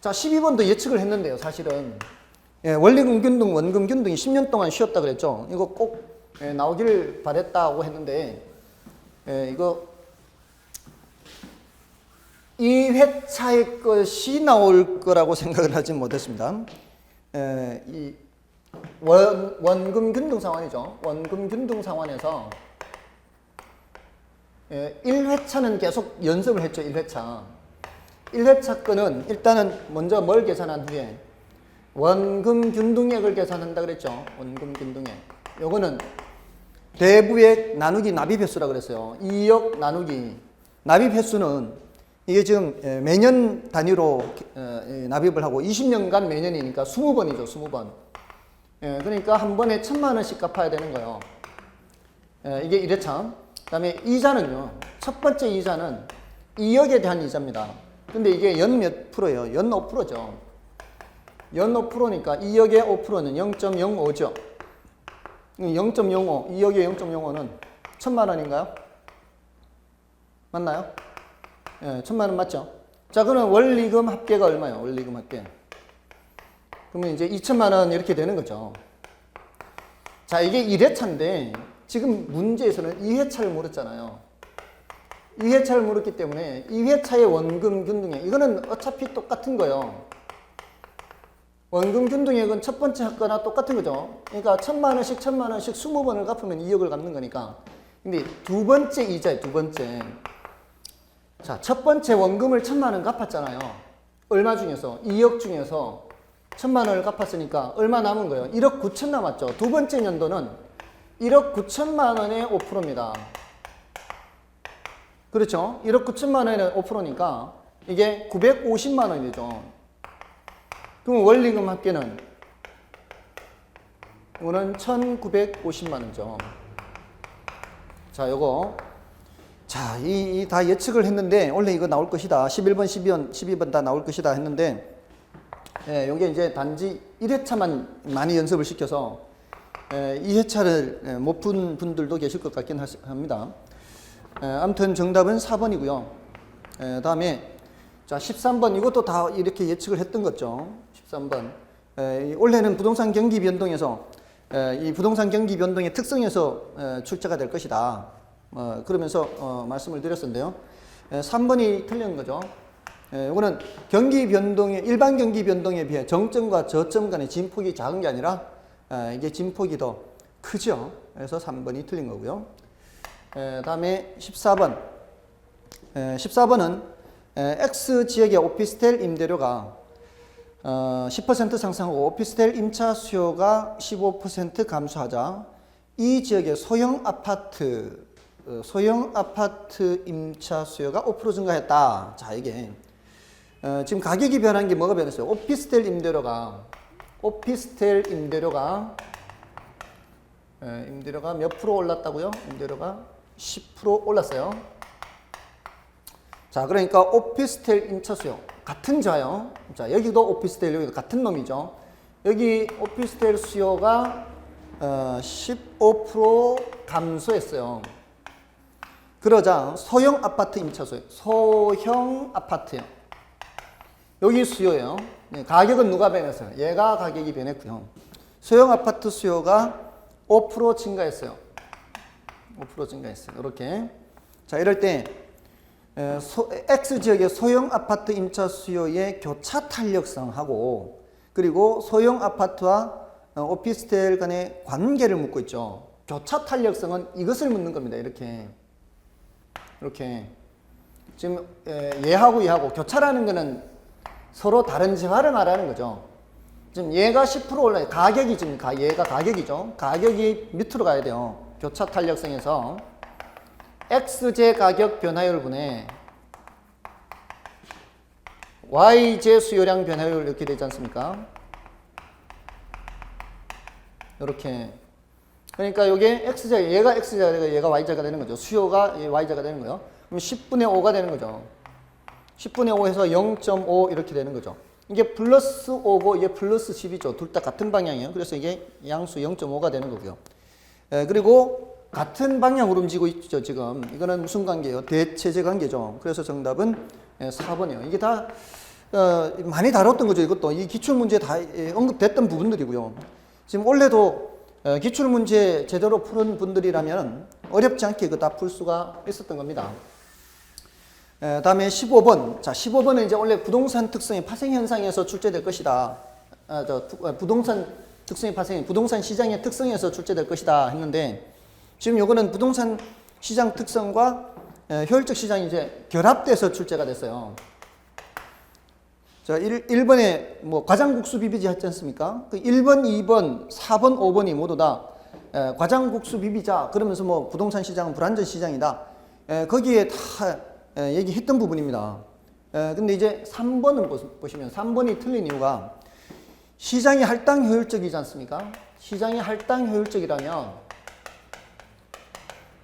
자, 12번도 예측을 했는데요. 사실은 원리금 균등, 원금 균등이 10년 동안 쉬었다 그랬죠. 이거 꼭 나오길 바랬다고 했는데 이거 이 회차의 것이 나올 거라고 생각을 하지 못했습니다. 이 원금 균등 상환이죠. 원금 균등 상환에서 1회차는 계속 연습을 했죠. 1회차. 1회차 거는 일단은 먼저 뭘 계산한 후에 원금 균등액을 계산한다 그랬죠. 원금 균등액. 요거는 대부액 나누기 납입 횟수라 그랬어요. 2억 나누기 납입 횟수는 이게 지금 매년 단위로 납입을 하고 20년간 매년이니까 20번이죠. 20번. 그러니까 한 번에 1,000만 원씩 갚아야 되는 거예요. 이게 1회차. 그 다음에 이자는요. 첫 번째 이자는 2억에 대한 이자입니다. 근데 이게 연 몇 프로예요? 연 5%죠. 연 5%니까 2억의 5%는 0.05죠. 0.05, 2억에 0.05는 1,000만 원인가요? 맞나요? 예, 1,000만 원 맞죠? 자, 그러면 원리금 합계가 얼마예요? 원리금 합계. 그러면 이제 2,000만 원 이렇게 되는 거죠. 자, 이게 1회차인데 지금 문제에서는 2회차를 물었잖아요. 2회차를 물었기 때문에 2회차의 원금 균등액, 이거는 어차피 똑같은 거예요. 원금 균등액은 첫 번째 학과나 똑같은 거죠. 그러니까 1,000만 원씩 1,000만 원씩 20번을 갚으면 2억을 갚는 거니까. 근데 두 번째 이자에 두 번째. 자, 첫 번째 원금을 1,000만 원 갚았잖아요. 얼마 중에서? 2억 중에서 1,000만 원을 갚았으니까 얼마 남은 거예요? 1억 9천 남았죠. 두 번째 연도는 1억 9천만 원의 5%입니다. 그렇죠? 1억 9천만 원의 5%니까 이게 950만 원이 되죠. 그럼 원리금 합계는 이거는 1,950만 원이죠. 자, 요거. 자, 이 다 예측을 했는데 원래 이거 나올 것이다. 11번, 12번 다 나올 것이다 했는데 예, 요게 이제 단지 1회차만 많이 연습을 시켜서 2회차를 못 푼 분들도 계실 것 같긴 합니다. 아무튼 정답은 4번이고요. 다음에 자, 13번 이것도 다 이렇게 예측을 했던 거죠. 13번. 올해는 부동산 경기 변동에서 이 부동산 경기 변동의 특성에서 출제가 될 것이다. 그러면서 말씀을 드렸었는데요. 3번이 틀린 거죠. 이거는 경기 변동의 일반 경기 변동에 비해 정점과 저점 간의 진폭이 작은 게 아니라 이게 진폭이 더 크죠. 그래서 3번이 틀린 거고요. 다음에 14번. 14번은 X 지역의 오피스텔 임대료가 10% 상승하고 오피스텔 임차 수요가 15% 감소하자 이 지역의 소형 아파트 임차 수요가 5% 증가했다. 자, 이게 지금 가격이 변한 게 뭐가 변했어요? 오피스텔 임대료가 몇 프로 올랐다고요? 임대료가 10% 올랐어요. 자, 그러니까 오피스텔 임차 수요 같은 자요. 자, 여기도 오피스텔, 여기도 같은 놈이죠. 여기 오피스텔 수요가 15% 감소했어요. 그러자 소형 아파트 임차 수요, 소형 아파트요. 여기 수요예요. 네, 가격은 누가 변했어요? 얘가 가격이 변했고요. 소형 아파트 수요가 5% 증가했어요. 5% 증가했어요. 이렇게. 자, 이럴 때 X 지역의 소형 아파트 임차 수요의 교차 탄력성하고 그리고 소형 아파트와 오피스텔 간의 관계를 묻고 있죠. 교차 탄력성은 이것을 묻는 겁니다. 이렇게 지금 얘하고 교차라는 거는 서로 다른 재화를 말하는 거죠. 지금 얘가 10% 올라요. 가격이 지금 얘가 가격이죠. 가격이 밑으로 가야 돼요. 교차 탄력성에서 X제 가격 변화율 분의 Y제 수요량 변화율 이렇게 되지 않습니까? 이렇게. 그러니까 이게 X제, 얘가 X제가 얘가 Y제가 되는 거죠. 수요가 Y제가 되는 거예요. 그럼 10분의 5가 되는 거죠. 10분의 5 해서 0.5 이렇게 되는 거죠. 이게 플러스 5고 이게 플러스 10이죠. 둘 다 같은 방향이에요. 그래서 이게 양수 0.5가 되는 거고요. 그리고 같은 방향으로 움직이고 있죠. 지금 이거는 무슨 관계예요? 대체제 관계죠. 그래서 정답은 4번이에요. 이게 다 많이 다뤘던 거죠. 이것도 이 기출문제에 다 언급됐던 부분들이고요. 지금 올해도 기출문제 제대로 푸는 분들이라면 어렵지 않게 이거 다 풀 수가 있었던 겁니다. 다음에 15번. 자, 15번은 이제 원래 부동산 특성의 파생 현상에서 출제될 것이다. 부동산 특성의 파생, 부동산 시장의 특성에서 출제될 것이다 했는데 지금 요거는 부동산 시장 특성과 효율적 시장이 이제 결합돼서 출제가 됐어요. 자, 1번에 뭐 과장국수 비비자 했지 않습니까? 그 1번, 2번, 4번, 5번이 모두 다 과장국수 비비자 그러면서 뭐 부동산 시장은 불안전 시장이다. 거기에 다 얘기했던 부분입니다. 근데 이제 3번은 보시면 3번이 틀린 이유가 시장이 할당 효율적이지 않습니까? 시장이 할당 효율적이라면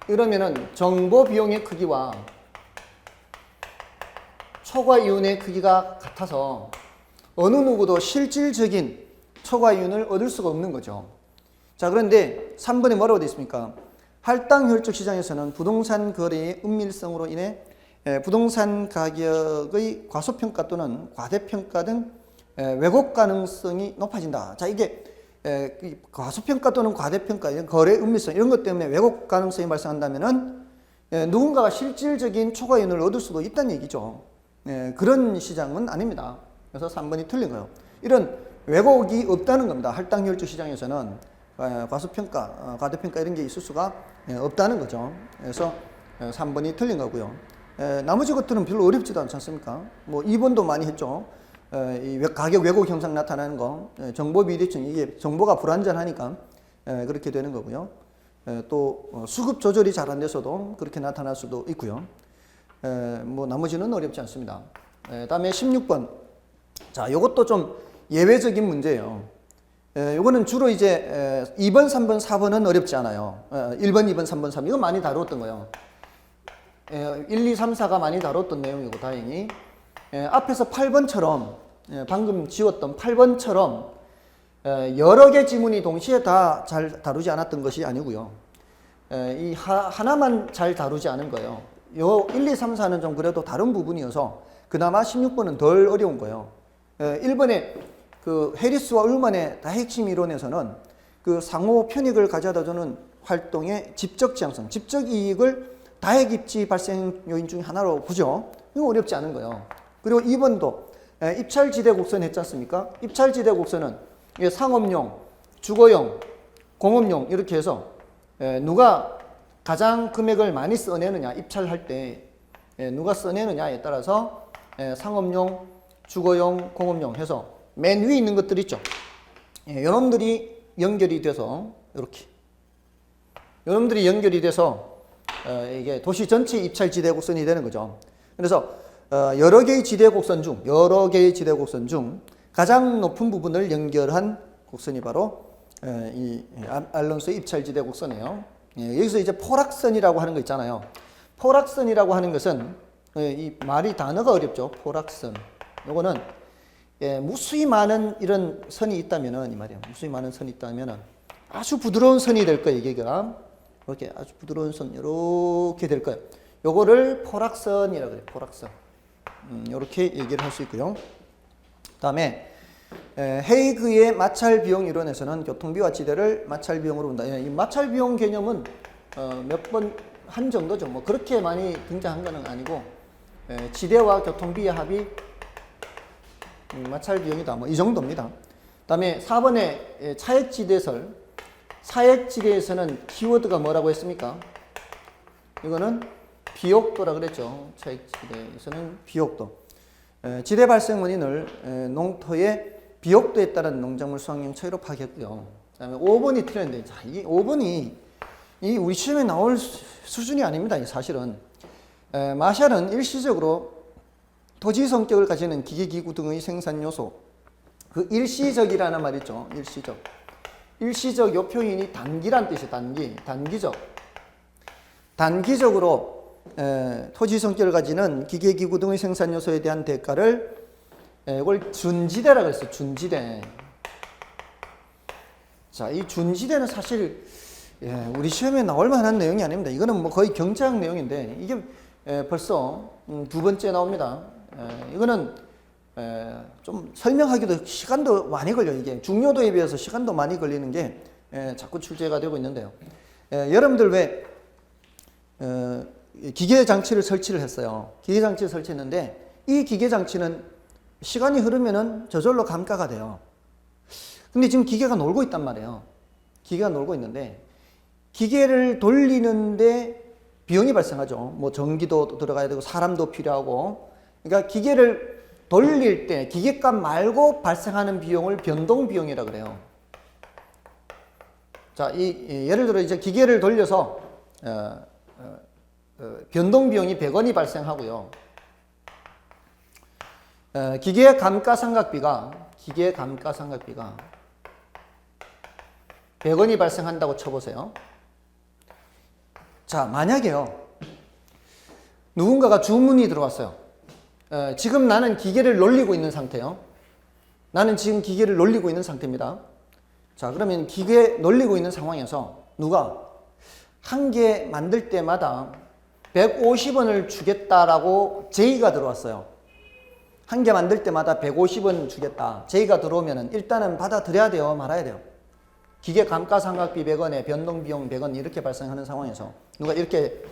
이러면은 정보 비용의 크기와 초과 이윤의 크기가 같아서 어느 누구도 실질적인 초과 이윤을 얻을 수가 없는 거죠. 자, 그런데 3번에 뭐라고 되어 있습니까? 할당 혈족 시장에서는 부동산 거래의 은밀성으로 인해 부동산 가격의 과소평가 또는 과대평가 등 왜곡 가능성이 높아진다. 자, 이게 과소평가 또는 과대평가, 이런 거래 은밀성 이런 것 때문에 왜곡 가능성이 발생한다면은 누군가가 실질적인 초과이익을 얻을 수도 있다는 얘기죠. 그런 시장은 아닙니다. 그래서 3번이 틀린 거예요. 이런 왜곡이 없다는 겁니다. 할당 혈족 시장에서는 과소평가, 과대평가 이런 게 있을 수가 없다는 거죠. 그래서 3번이 틀린 거고요. 나머지 것들은 별로 어렵지도 않지 않습니까? 뭐 2번도 많이 했죠. 이 가격 왜곡 현상 나타나는 거, 정보 비대칭, 이게 정보가 불완전하니까 그렇게 되는 거고요. 또 수급 조절이 잘 안 돼서도 그렇게 나타날 수도 있고요. 뭐 나머지는 어렵지 않습니다. 다음에 16번. 자, 요것도 좀 예외적인 문제예요. 요거는 주로 이제 2번, 3번, 4번은 어렵지 않아요. 1번, 2번, 3번, 3번 이건 많이 다뤘던 거예요. 1, 2, 3, 4가 많이 다뤘던 내용이고 다행히 앞에서 8번처럼 방금 지웠던 8번처럼 여러 개 지문이 동시에 다 잘 다루지 않았던 것이 아니고요. 이 하나만 잘 다루지 않은 거예요. 요 1, 2, 3, 4는 좀 그래도 다른 부분이어서 그나마 16번은 덜 어려운 거예요. 1번에 그 해리스와 울만의 다핵심 이론에서는 그 상호 편익을 가져다 주는 활동의 집적 지향성, 집적 이익을 다핵 입지 발생 요인 중 하나로 보죠. 이거 어렵지 않은 거예요. 그리고 2번도 입찰지대 곡선 했지 않습니까? 입찰지대 곡선은 상업용, 주거용, 공업용 이렇게 해서 누가 가장 금액을 많이 써내느냐, 입찰할 때 누가 써내느냐에 따라서 상업용, 주거용, 공업용 해서 맨 위에 있는 것들 있죠. 요놈들이 연결이 돼서 이렇게 요놈들이 연결이 돼서 이게 도시 전체 입찰 지대 곡선이 되는 거죠. 그래서 여러 개의 지대 곡선 중 가장 높은 부분을 연결한 곡선이 바로 이 알론소의 입찰 지대 곡선이에요. 여기서 이제 포락선이라고 하는 거 있잖아요. 포락선이라고 하는 것은 이 말이 단어가 어렵죠. 포락선. 요거는 무수히 많은 이런 선이 있다면은 이 말이에요. 무수히 많은 선이 있다면은 아주 부드러운 선이 될 거예요. 얘가 이렇게 아주 부드러운 선 이렇게 될 거예요. 요거를 포락선이라고 그래요. 포락선. 이렇게 얘기를 할 수 있고요. 그다음에 헤이그의 마찰 비용 이론에서는 교통비와 지대를 마찰 비용으로 본다. 이 마찰 비용 개념은 몇 번 한 정도죠. 뭐 그렇게 많이 등장한 것은 아니고 지대와 교통비의 합이 마찰 비용이다. 뭐 이 정도입니다. 그다음에 4번에 차액지대설. 차액지대에서는 키워드가 뭐라고 했습니까? 이거는 비옥도라 그랬죠. 차액지대에서는 비옥도. 지대 발생 원인을 농토의 비옥도에 따른 농작물 수확량 차이로 파악했고요. 그다음에 5번이 틀렸는데, 자, 이 5번이 이 우리 시험에 나올 수준이 아닙니다. 사실은 마샬은 일시적으로 토지 성격을 가지는 기계기구 등의 생산 요소, 그 일시적이라는 말 있죠. 일시적 요 표현이 단기란 뜻이에요. 단기적으로 토지 성격을 가지는 기계기구 등의 생산 요소에 대한 대가를 이걸 준지대라고 했어요. 준지대. 자, 이 준지대는 사실 우리 시험에 나올 만한 내용이 아닙니다. 이거는 뭐 거의 경제학 내용인데 이게 벌써 두 번째 나옵니다. 이거는 좀 설명하기도 시간도 많이 걸려요. 이게 중요도에 비해서 시간도 많이 걸리는 게 자꾸 출제가 되고 있는데요. 여러분들 왜 기계장치를 설치를 했어요. 기계장치를 설치했는데 이 기계장치는 시간이 흐르면은 저절로 감가가 돼요. 근데 지금 기계가 놀고 있단 말이에요. 기계가 놀고 있는데 기계를 돌리는데 비용이 발생하죠. 뭐 전기도 들어가야 되고 사람도 필요하고. 그러니까 기계를 돌릴 때 기계값 말고 발생하는 비용을 변동비용이라고 그래요. 자, 예를 들어 이제 기계를 돌려서 변동비용이 100원이 발생하고요. 기계 감가상각비가 100원이 발생한다고 쳐보세요. 자, 만약에요. 누군가가 주문이 들어왔어요. 지금 나는 기계를 놀리고 있는 상태예요. 나는 지금 기계를 놀리고 있는 상태입니다. 자, 그러면 기계 놀리고 있는 상황에서 누가 한 개 만들 때마다 150원을 주겠다라고 제의가 들어왔어요. 한 개 만들 때마다 150원 주겠다. 제의가 들어오면 일단은 받아들여야 돼요? 말아야 돼요? 기계 감가상각비 100원에 변동비용 100원 이렇게 발생하는 상황에서 누가 이렇게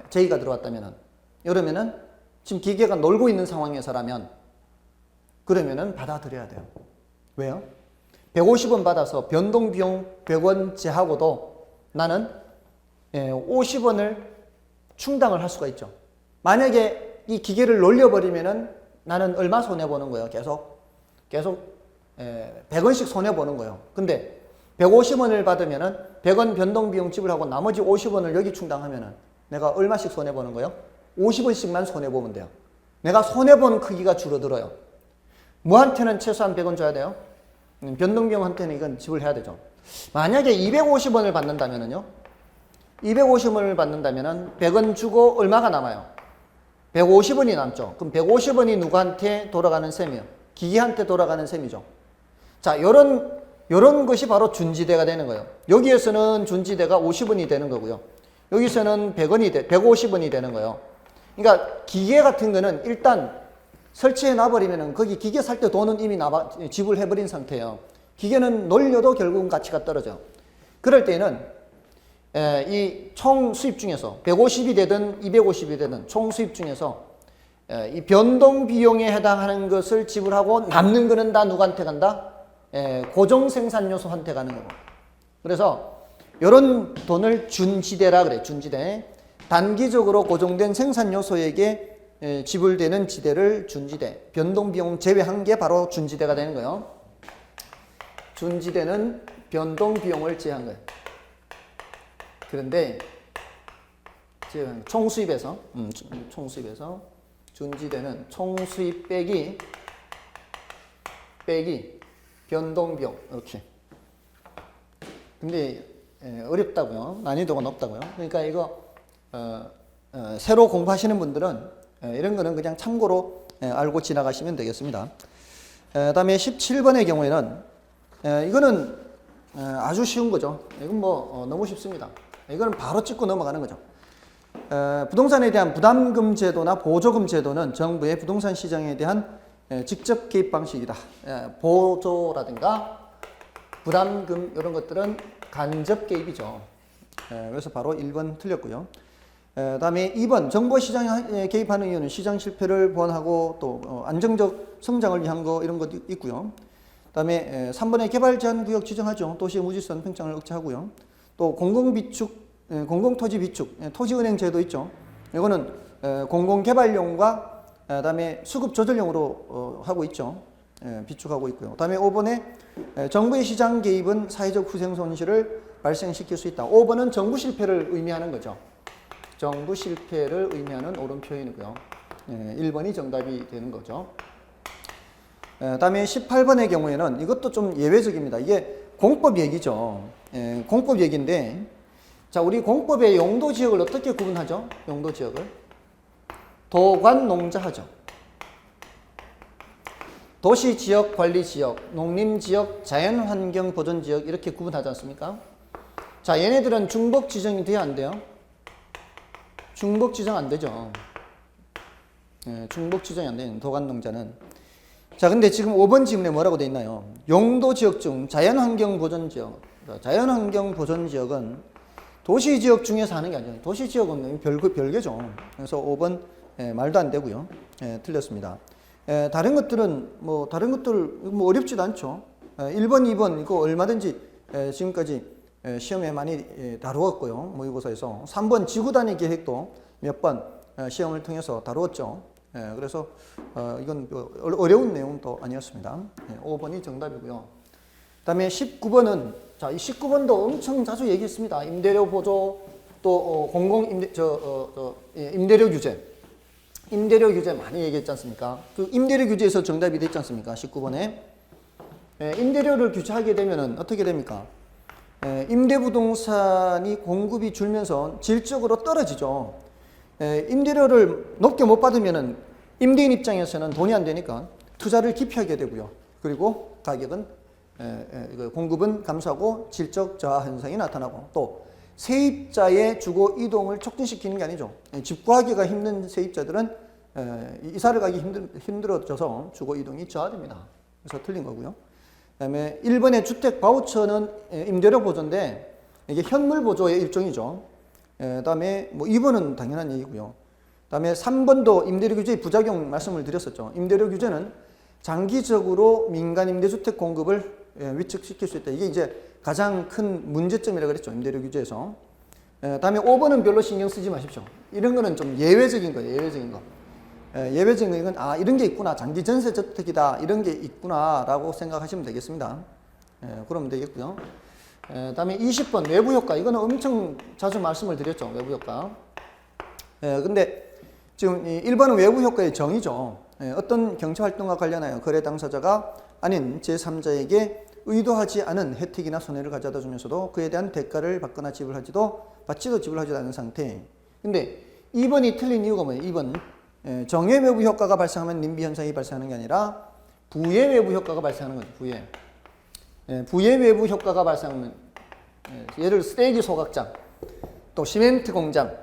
제의가 들어왔다면 이러면은 지금 기계가 놀고 있는 상황에서라면 그러면은 받아들여야 돼요. 왜요? 150원 받아서 변동비용 100원 제하고도 나는 50원을 충당을 할 수가 있죠. 만약에 이 기계를 놀려버리면은 나는 얼마 손해보는 거예요? 계속 100원씩 손해보는 거예요. 근데 150원을 받으면은 100원 변동비용 지불하고 나머지 50원을 여기 충당하면은 내가 얼마씩 손해보는 거예요? 50원씩만 손해보면 돼요. 내가 손해본 크기가 줄어들어요. 뭐한테는 최소한 100원 줘야 돼요? 변동비용한테는 이건 지불해야 되죠. 만약에 250원을 받는다면은요, 250원을 받는다면은 100원 주고 얼마가 남아요? 150원이 남죠. 그럼 150원이 누구한테 돌아가는 셈이에요? 기계한테 돌아가는 셈이죠. 자, 요런 것이 바로 준지대가 되는 거예요. 여기에서는 준지대가 50원이 되는 거고요. 여기서는 150원이 되는 거예요. 그러니까 기계 같은 거는 일단 설치해 놔버리면은 거기 기계 살 때 돈은 이미 지불해버린 상태예요. 기계는 놀려도 결국은 가치가 떨어져요. 그럴 때는 이 총 수입 중에서 150이 되든 250이 되든 총 수입 중에서 이 변동 비용에 해당하는 것을 지불하고 남는 거는 다 누구한테 간다? 고정 생산 요소한테 가는 거고. 그래서 이런 돈을 준지대라 그래. 준지대. 단기적으로 고정된 생산 요소에게 지불되는 지대를 준지대. 변동 비용 제외한 게 바로 준지대가 되는 거예요. 준지대는 변동 비용을 제외한 거예요. 그런데 총수입에서 준지대는 총수입 빼기 변동비용 이렇게. 근데 어렵다고요. 난이도가 높다고요. 그러니까 이거 새로 공부하시는 분들은 이런 거는 그냥 참고로 알고 지나가시면 되겠습니다. 다음에 17번의 경우에는 이거는 아주 쉬운 거죠. 이건 뭐 너무 쉽습니다. 이거는 바로 찍고 넘어가는 거죠. 부동산에 대한 부담금 제도나 보조금 제도는 정부의 부동산 시장에 대한 직접 개입 방식이다. 보조라든가 부담금 이런 것들은 간접 개입이죠. 그래서 바로 1번 틀렸고요. 다음에 2번 정부 시장에 개입하는 이유는 시장 실패를 보완하고 또 안정적 성장을 위한 거 이런 것도 있고요. 다음에 3번에 개발 제한 구역 지정하죠. 도시의 무질서한 팽창을 억제하고요. 또 공공토지 비축, 토지은행 제도 있죠. 이거는 공공개발용과 다음에 수급 조절용으로 하고 있죠. 비축하고 있고요. 다음에 5번에 정부의 시장 개입은 사회적 후생 손실을 발생시킬 수 있다. 5번은 정부 실패를 의미하는 거죠. 정부 실패를 의미하는 옳은 표현이고요. 1번이 정답이 되는 거죠. 다음에 18번의 경우에는 이것도 좀 예외적입니다. 이게 공법 얘기죠. 공법 얘기인데, 자, 우리 공법의 용도 지역을 어떻게 구분하죠? 용도 지역을 도관 농자하죠. 도시 지역, 관리 지역, 농림 지역, 자연환경 보존 지역 이렇게 구분하지 않습니까? 자, 얘네들은 중복 지정이 돼야 안 돼요? 중복 지정 안 되죠. 중복 지정이 안 되는 도관 농자는. 자, 근데 지금 5번 지문에 뭐라고 돼 있나요? 용도 지역 중 자연환경 보존 지역. 자연환경 보존 지역은 도시 지역 중에서 하는 게 아니죠. 도시 지역은 별개죠. 그래서 5번 말도 안 되고요. 틀렸습니다. 다른 것들은 뭐 어렵지도 않죠. 1번, 2번 이거 얼마든지 지금까지 시험에 많이 다루었고요. 모의고사에서 3번 지구 단위 계획도 몇 번 시험을 통해서 다루었죠. 그래서 이건 어려운 내용도 아니었습니다. 5번이 정답이고요. 그다음에 19번은 자, 이 19번도 엄청 자주 얘기했습니다. 임대료 보조 또 임대료 규제. 임대료 규제 많이 얘기했지 않습니까? 그 임대료 규제에서 정답이 됐지 않습니까? 19번에 임대료를 규제하게 되면은 어떻게 됩니까? 임대부동산이 공급이 줄면서 질적으로 떨어지죠. 임대료를 높게 못 받으면은 임대인 입장에서는 돈이 안 되니까 투자를 기피하게 되고요. 그리고 가격은 이거 공급은 감소하고 질적 저하 현상이 나타나고, 또 세입자의 주거 이동을 촉진시키는 게 아니죠. 집 구하기가 힘든 세입자들은 이사를 가기 힘들어져서 주거 이동이 저하됩니다. 그래서 틀린 거고요. 그다음에 1번의 주택 바우처는 임대료 보조인데 이게 현물 보조의 일종이죠. 그다음에 뭐 2번은 당연한 얘기고요. 그다음에 3번도 임대료 규제의 부작용 말씀을 드렸었죠. 임대료 규제는 장기적으로 민간 임대주택 공급을 위축시킬 수 있다. 이게 이제 가장 큰 문제점이라고 그랬죠. 임대료 규제에서. 다음에 5번은 별로 신경 쓰지 마십시오. 이런 거는 좀 예외적인 거예요. 예외적인 거. 예외적인 건 이런 게 있구나. 장기 전세 저택이다. 이런 게 있구나라고 생각하시면 되겠습니다. 그러면 되겠고요. 다음에 20번 외부 효과. 이거는 엄청 자주 말씀을 드렸죠. 외부 효과. 근데 지금 1번은 외부 효과의 정의죠. 어떤 경제활동과 관련하여 거래 당사자가 아닌 제3자에게 의도하지 않은 혜택이나 손해를 가져다 주면서도 그에 대한 대가를 받거나 받지도 지불하지도 않은 상태. 근데 2번이 틀린 이유가 뭐예요? 2번. 정의 외부 효과가 발생하면 님비 현상이 발생하는 게 아니라 부의 외부 효과가 발생하는 거죠. 부의 외부 효과가 발생하면 예를 들어 쓰레기 소각장, 또 시멘트 공장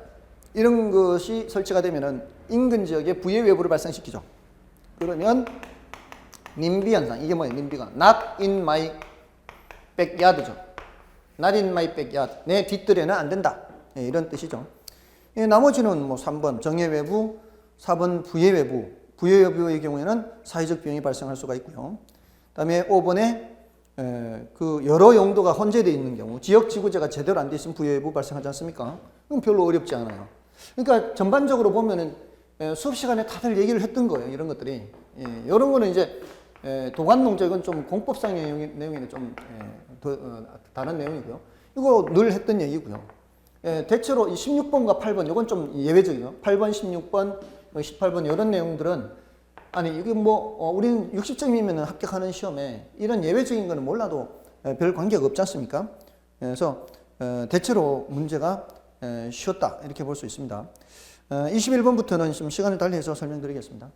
이런 것이 설치가 되면은 인근 지역에 부의 외부를 발생시키죠. 그러면 님비 현상, 이게 뭐예요? 님비가 not in my backyard죠. not in my backyard, 내 뒷뜰에는 안 된다. 이런 뜻이죠. 나머지는 뭐 3번 정의 외부, 4번 부의 외부. 부의 외부의 경우에는 사회적 비용이 발생할 수가 있고요. 그다음에 5번에 그 여러 용도가 혼재되어 있는 경우, 지역 지구제가 제대로 안 돼 있으면 부의 외부 발생하지 않습니까? 그럼 별로 어렵지 않아요. 그러니까 전반적으로 보면은 수업 시간에 다들 얘기를 했던 거예요. 이런 것들이. 이런 거는 이제 도관농자, 이건 좀 공법상 내용이는 좀 다른 내용이고요. 이거 늘 했던 얘기고요. 대체로 이 16번과 8번, 이건 좀 예외적이에요. 8번, 16번, 18번 이런 내용들은 이게 뭐 우리는 60점이면 합격하는 시험에 이런 예외적인 거는 몰라도 별 관계가 없지 않습니까? 그래서 대체로 문제가 쉬웠다 이렇게 볼 수 있습니다. 21번부터는 좀 시간을 달리해서 설명드리겠습니다.